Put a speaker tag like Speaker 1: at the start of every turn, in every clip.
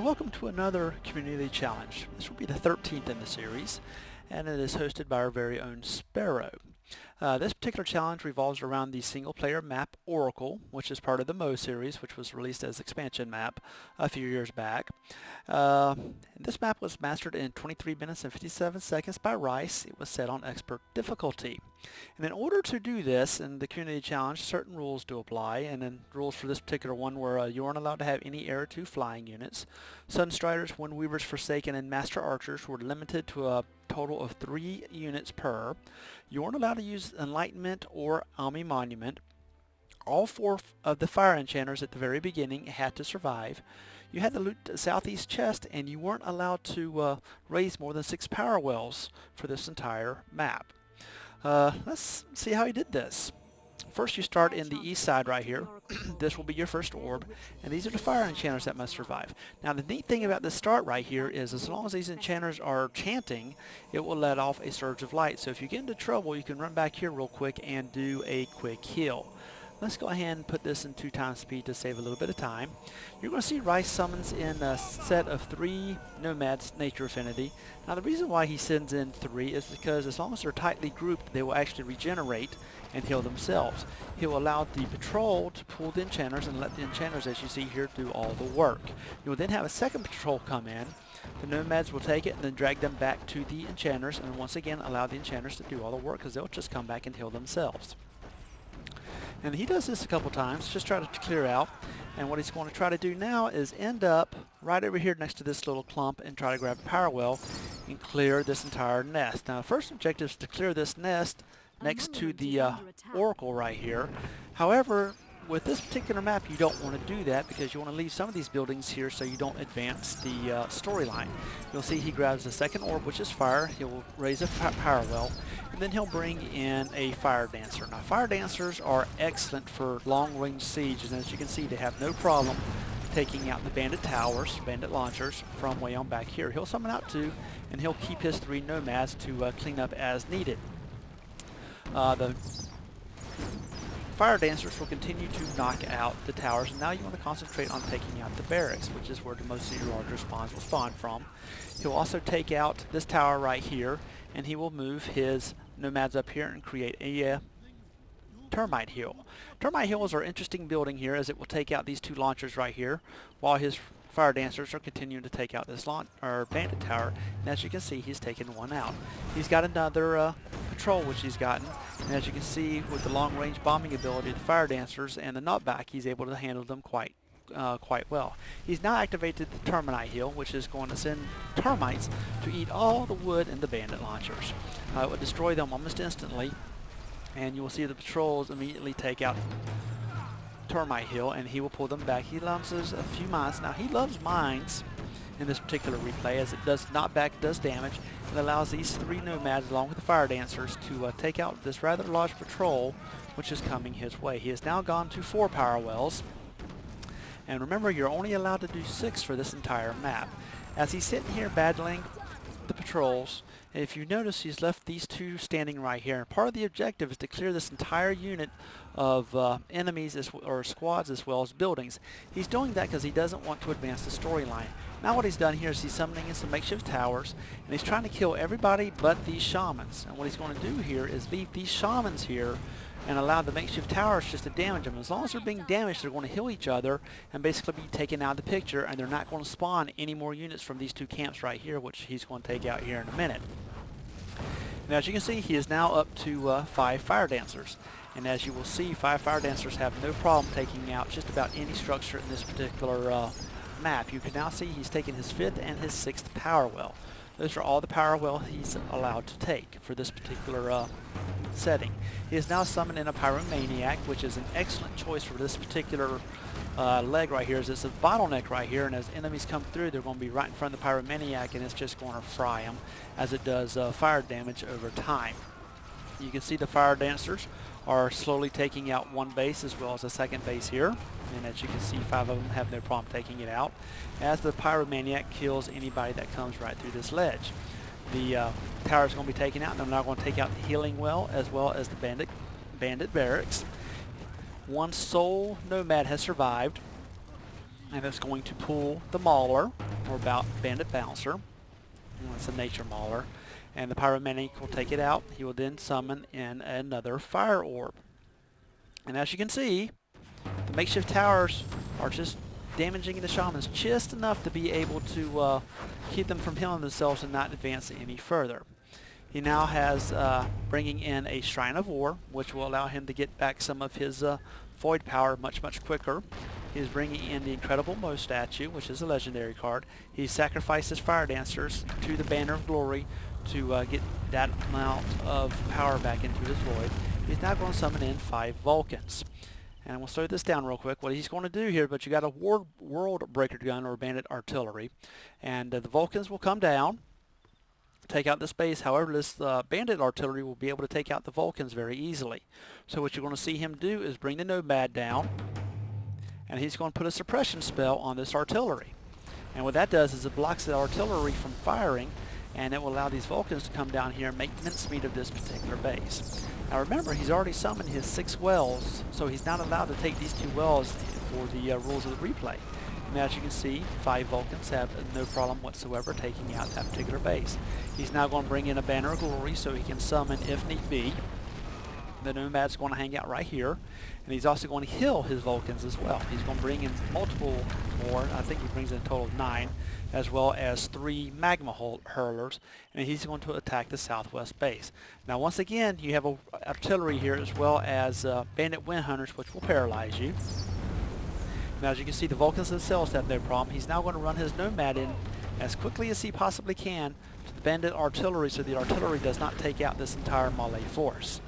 Speaker 1: welcome to another community challenge. This will be the 13th in the series, and it is hosted by our very own Sparrow. This particular challenge revolves around the single-player map Oracle, which is part of the Mo series, which was released as expansion map a few years back. This map was mastered in 23 minutes and 57 seconds by Rice. It was set on expert difficulty. And in order to do this in the community challenge, certain rules do apply, and then rules for this particular one were you aren't allowed to have any Era 2 flying units. Sunstriders, Windweavers, Forsaken, and Master Archers were limited to a total of 3 units per. You weren't allowed to use Enlightenment or Ami Monument. All 4 of the fire enchanters at the very beginning had to survive. You had to loot the southeast chest, and you weren't allowed to raise more than 6 power wells for this entire map. Let's see how he did this. First, you start in the east side right here. This will be your first orb, and these are the fire enchanters that must survive. Now, the neat thing about this start right here is as long as these enchanters are chanting, it will let off a surge of light. So if you get into trouble, you can run back here real quick and do a quick heal. Let's go ahead and put this in 2x speed to save a little bit of time. You're going to see Rice summons in a set of 3 Nomads Nature Affinity. Now the reason why he sends in 3 is because as long as they're tightly grouped, they will actually regenerate and heal themselves. He will allow the patrol to pull the enchanters and let the enchanters, as you see here, do all the work. You will then have a second patrol come in. The Nomads will take it and then drag them back to the enchanters, and once again allow the enchanters to do all the work because they'll just come back and heal themselves. And he does this a couple times, just try to clear out. And what he's going to try to do now is end up right over here next to this little clump and try to grab a power well and clear this entire nest. Now, the first objective is to clear this nest next to the Oracle right here. However, with this particular map, you don't want to do that because you want to leave some of these buildings here so you don't advance the storyline. You'll see he grabs the second orb, which is fire. He'll raise a power well, and then he'll bring in a fire dancer. Now, fire dancers are excellent for long-range sieges, and as you can see, they have no problem taking out the bandit towers, bandit launchers, from way on back here. He'll summon out 2, and he'll keep his 3 nomads to clean up as needed. The fire dancers will continue to knock out the towers, and now you want to concentrate on taking out the barracks, which is where the most of your larger spawns will spawn from. He'll also take out this tower right here, and he will move his nomads up here and create a termite hill. Termite hills are an interesting building here as it will take out these 2 launchers right here while his fire dancers are continuing to take out this bandit tower, and as you can see, he's taken 1 out. He's got another patrol which he's gotten, and as you can see, with the long-range bombing ability of the fire dancers and the nutback, he's able to handle them quite well. He's now activated the termite hill, which is going to send termites to eat all the wood in the bandit launchers. It will destroy them almost instantly, and you will see the patrols immediately take out termite hill, and he will pull them back. He launches a few mines. Now, he loves mines in this particular replay as it does knockback, does damage, and allows these 3 nomads along with the fire dancers to take out this rather large patrol which is coming his way. He has now gone to 4 power wells, and remember, you're only allowed to do 6 for this entire map. As he's sitting here battling the patrols, if you notice, he's left these 2 standing right here. And part of the objective is to clear this entire unit of enemies or squads as well as buildings. He's doing that because he doesn't want to advance the storyline. Now what he's done here is he's summoning in some makeshift towers, and he's trying to kill everybody but these shamans. And what he's going to do here is leave these shamans here and allow the makeshift towers just to damage them. As long as they're being damaged, they're going to heal each other and basically be taken out of the picture, and they're not going to spawn any more units from these 2 camps right here, which he's going to take out here in a minute. Now, as you can see, he is now up to 5 fire dancers. And as you will see, 5 fire dancers have no problem taking out just about any structure in this particular map. You can now see he's taken his 5th and his 6th power well. Those are all the power well he's allowed to take for this particular setting. He is now summoned in a Pyromaniac, which is an excellent choice for this particular leg right here. As it's a bottleneck right here, and as enemies come through, they're going to be right in front of the Pyromaniac, and it's just going to fry them as it does fire damage over time. You can see the fire dancers are slowly taking out 1 base as well as a 2nd base here, and as you can see, 5 of them have no problem taking it out as the Pyromaniac kills anybody that comes right through this ledge. The tower is going to be taken out, and they're now going to take out the healing well as well as the bandit barracks. 1 sole nomad has survived, and it's going to pull the mauler. or bandit bouncer. It's a nature mauler. And the pyromaniac will take it out. He will then summon in another fire orb. And as you can see, the makeshift towers are just damaging the shamans just enough to be able to keep them from healing themselves and not advance any further. He now has bringing in a Shrine of War, which will allow him to get back some of his void power much quicker. He's bringing in the Incredible Mo statue, which is a legendary card. He sacrificed his fire dancers to the Banner of Glory to get that amount of power back into his void. He's now going to summon in 5 Vulcans. And we'll slow this down real quick. What he's going to do here, but you got a World Breaker gun or bandit artillery, and the Vulcans will come down, take out this base. However, this bandit artillery will be able to take out the Vulcans very easily. So what you're going to see him do is bring the Nomad down, and he's going to put a suppression spell on this artillery. And what that does is it blocks the artillery from firing, and it will allow these Vulcans to come down here and make mincemeat of this particular base. Now remember, he's already summoned his 6 wells, so he's not allowed to take these 2 wells for the rules of the replay. And as you can see, 5 Vulcans have no problem whatsoever taking out that particular base. He's now going to bring in a Banner of Glory so he can summon if need be. The Nomad's going to hang out right here, and he's also going to heal his Vulcans as well. He's going to bring in multiple more. I think he brings in a total of 9, as well as 3 magma hurlers, and he's going to attack the southwest base. Now once again, you have artillery here as well as bandit wind hunters, which will paralyze you. Now as you can see, the Vulcans themselves have no problem. He's now going to run his Nomad in as quickly as he possibly can to the bandit artillery so the artillery does not take out this entire Malay force.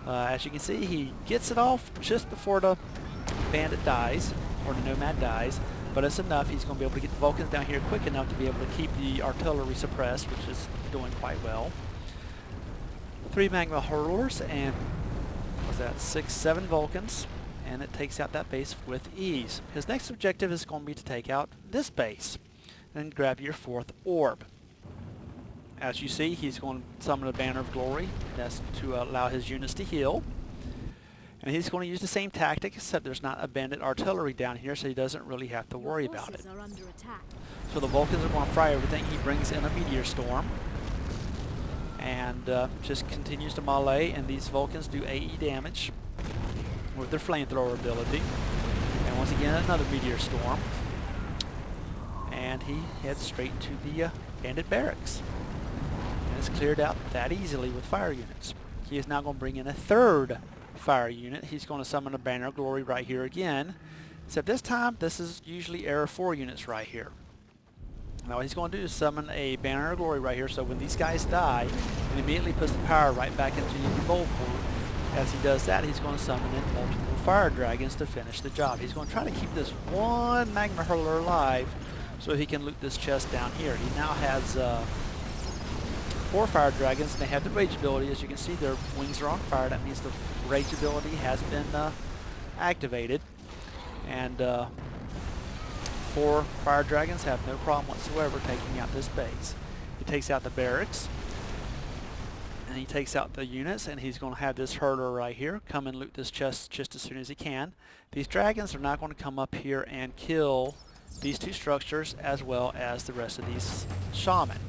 Speaker 1: As you can see, he gets it off just before the bandit dies, or the Nomad dies, but it's enough. He's going to be able to get the Vulcans down here quick enough to be able to keep the artillery suppressed, which is doing quite well. 3 magma hurlers and, what's that, 6, 7 Vulcans, and it takes out that base with ease. His next objective is going to be to take out this base and grab your 4th orb. As you see, he's going to summon a Banner of Glory. That's to allow his units to heal. And he's going to use the same tactic, except there's not a bandit artillery down here, so he doesn't really have to worry about it. So the Vulcans are going to fry everything. He brings in a Meteor Storm. And just continues to melee, and these Vulcans do AE damage with their flamethrower ability. And once again, another Meteor Storm. And he heads straight to the bandit barracks. It's cleared out that easily with fire units. He is now going to bring in a 3rd fire unit. He's going to summon a Banner of Glory right here again, except this time this is usually Era 4 units right here. Now what he's going to do is summon a Banner of Glory right here, so when these guys die, it immediately puts the power right back into the bowl pool. As he does that, he's going to summon in multiple fire dragons to finish the job. He's going to try to keep this 1 magma hurler alive so he can loot this chest down here. He now has 4 fire dragons, and they have the rage ability. As you can see, their wings are on fire. That means the rage ability has been activated. And 4 fire dragons have no problem whatsoever taking out this base. He takes out the barracks, and he takes out the units, and he's going to have this hurler right here come and loot this chest just as soon as he can. These dragons are not going to come up here and kill these 2 structures as well as the rest of these shaman.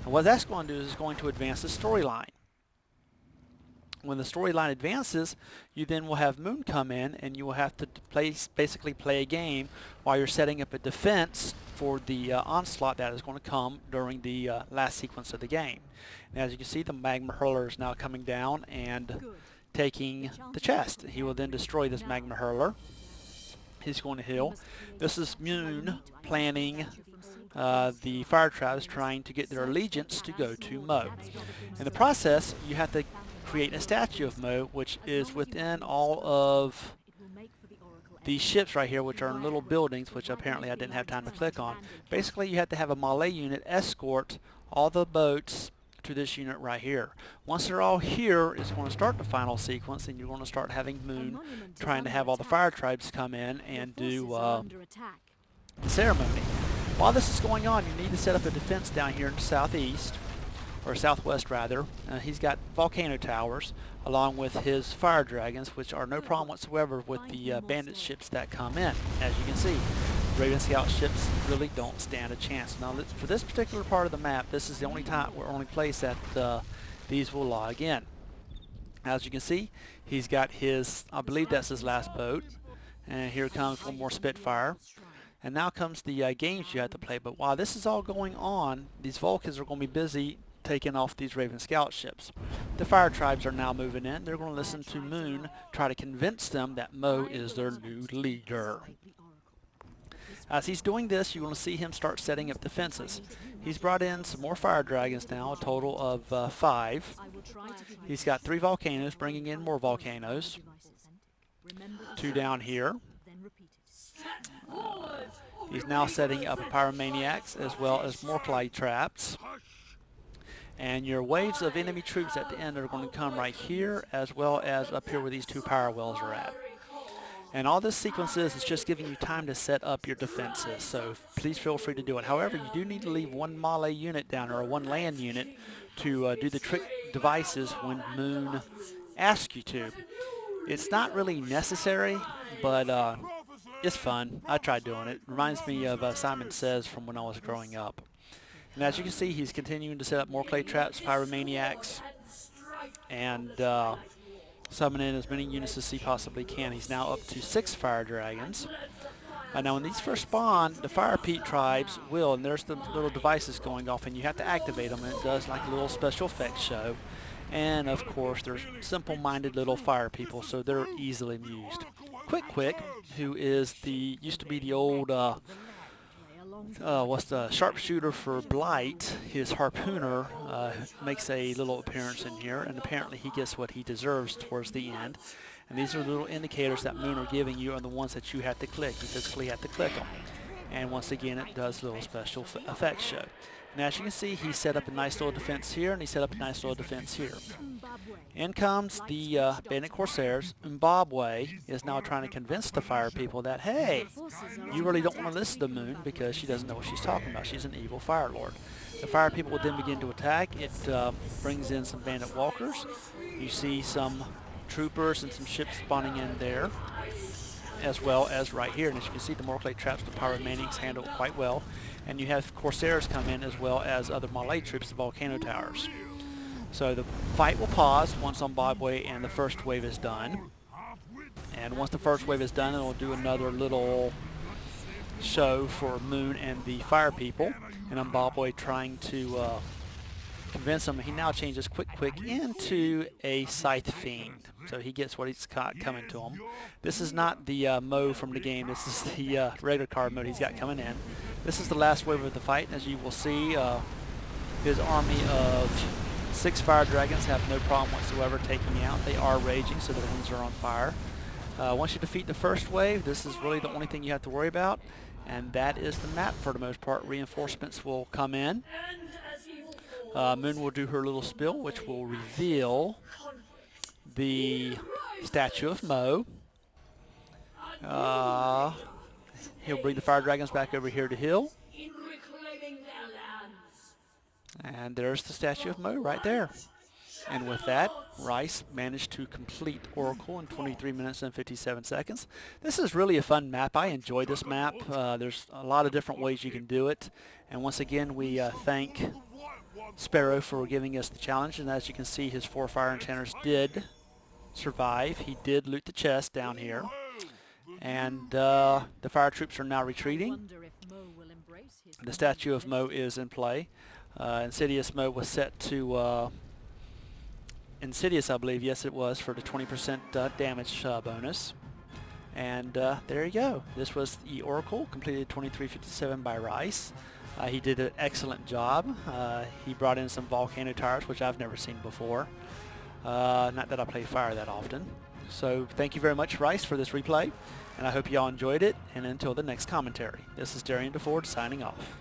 Speaker 1: And what that's going to do is it's going to advance the storyline. When the storyline advances, you then will have Moon come in, and you will have to basically play a game while you're setting up a defense for the onslaught that is going to come during the last sequence of the game. And as you can see, the magma hurler is now coming down and taking the chest. He will then destroy this magma hurler. He's going to heal. This is Moon planning the fire tribes trying to get their allegiance to go to Mo. In the process, you have to create a statue of Mo, which is within all of these ships right here, which are in little buildings, which apparently I didn't have time to click on. Basically, you have to have a Malay unit escort all the boats to this unit right here. Once they're all here, it's going to start the final sequence, and you're going to start having Moon trying to have all the fire tribes come in and do the ceremony. While this is going on, you need to set up a defense down here in the southeast, or southwest rather. He's got volcano towers along with his fire dragons, which are no problem whatsoever with the bandit ships that come in. As you can see, Raven Scout ships really don't stand a chance. Now, for this particular part of the map, this is the only place that these will log in. As you can see, he's got his, I believe that's his last boat. And here comes one more Spitfire. And now comes the games you have to play. But while this is all going on, these Vulcans are going to be busy taking off these Raven Scout ships. The Fire Tribes are now moving in. They're going to listen to Moon, try to convince them that Mo is their new leader. As he's doing this, you're going to see him start setting up defenses. He's brought in some more Fire Dragons now, a total of 5. He's got 3 volcanoes, bringing in more volcanoes. 2 down here. He's now setting up Pyromaniacs as well as more Clay Traps. And your waves of enemy troops at the end are going to come right here as well as up here where these 2 power wells are at. And all this sequence is just giving you time to set up your defenses, so please feel free to do it. However, you do need to leave 1 Male unit down, or 1 land unit, to do the trick devices when Moon asks you to. It's not really necessary, but it's fun. I tried doing it. Reminds me of Simon Says from when I was growing up. And as you can see, he's continuing to set up more Clay Traps, Pyromaniacs, and summon in as many units as he possibly can. He's now up to 6 Fire Dragons. Now when these first spawn, the Fire Peat Tribes will, and there's the little devices going off, and you have to activate them, and it does like a little special effects show. And of course, they're simple-minded little fire people, so they're easily amused. Quick, who is used to be the old what's the sharpshooter for Blight, his harpooner, makes a little appearance in here, and apparently he gets what he deserves towards the end. And these are the little indicators that Moon are giving you, are the ones that you have to click. You physically have to click them. And once again, it does little special effects show. And as you can see, he set up a nice little defense here, and he set up a nice little defense here. In comes the Bandit Corsairs. Zimbabwe is now trying to convince the fire people that, hey, you really don't want to listen to Moon because she doesn't know what she's talking about. She's an evil fire lord. The fire people will then begin to attack. It brings in some bandit walkers. You see some troopers and some ships spawning in there, as well as right here. And as you can see, the more Clay Traps, the Pyromaniacs handle it quite well. And you have Corsairs come in as well as other Malay troops, the Volcano Towers. So the fight will pause once Zimbabwe and the first wave is done. And once the first wave is done, it'll do another little show for Moon and the fire people. And Zimbabwe trying to convince him. He now changes Quick into a Scythe Fiend. So he gets what he's got coming to him. This is not the Mo from the game. This is the regular card mode he's got coming in. This is the last wave of the fight. As you will see, his army of 6 Fire Dragons have no problem whatsoever taking me out. They are raging, so their wings are on fire. Once you defeat the first wave, this is really the only thing you have to worry about. And that is the map for the most part. Reinforcements will come in. Moon will do her little spill, which will reveal the statue of Mo. He'll bring the Fire Dragons back over here to Hill. And there's the statue of Mo right there. And with that, Rice managed to complete Oracle in 23 minutes and 57 seconds. This is really a fun map. I enjoy this map. There's a lot of different ways you can do it. And once again, we thank Sparrow for giving us the challenge. And as you can see, his 4 Fire Enchanters did survive. He did loot the chest down here. And the fire troops are now retreating. The statue of Mo is in play. Insidious Mo was set to Insidious, I believe. Yes, it was, for the 20% damage bonus. And there you go. This was the Oracle, completed 23:57 by Rice. He did an excellent job. He brought in some Volcano Towers, which I've never seen before. Not that I play fire that often. So thank you very much, Rice, for this replay. And I hope you all enjoyed it. And until the next commentary, this is Darian DeFord signing off.